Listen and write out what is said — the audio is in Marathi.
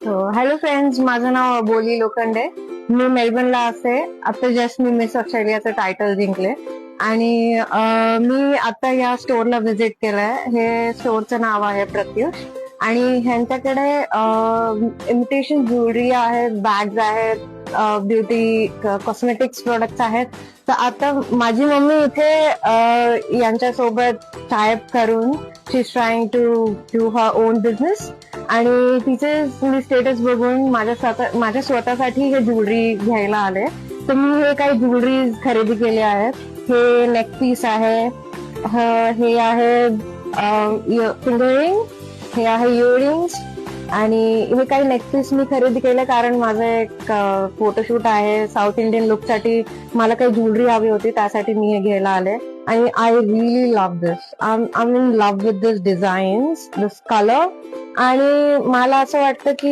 हॅलो फ्रेंड्स, माझं नाव बोली लोखंडे. मी मेलबर्नला असते. आता जस्ट मी मिस ऑस्ट्रेलियाचं टायटल जिंकले आणि मी आता या स्टोअरला व्हिजिट केलंय. हे स्टोअरचं नाव आहे प्रत्युष आणि ह्यांच्याकडे इमिटेशन ज्वेलरी आहेत, बॅग्स आहेत, ब्युटी कॉस्मेटिक्स प्रोडक्ट्स आहेत. तर आता माझी मम्मी इथे यांच्यासोबत टायअप करून she is trying to do her own business आणि तिचे मी स्टेटस बघून माझ्या स्वतःसाठी हे ज्वेलरी घ्यायला आले. तर मी हे काही ज्वेलरी खरेदी केले आहेत. हे नेक पीस आहे, हे आहे फिंगर रिंग, हे आहे इयरिंग्स आणि हे काही नेक पीस मी खरेदी केले कारण माझं एक फोटोशूट आहे. साऊथ इंडियन लुक साठी मला काही ज्वेलरी हवी होती, त्यासाठी मी हे घ्यायला आले. आणि I really love this. I am in love with this designs, this colour. आणि मला असं वाटतं की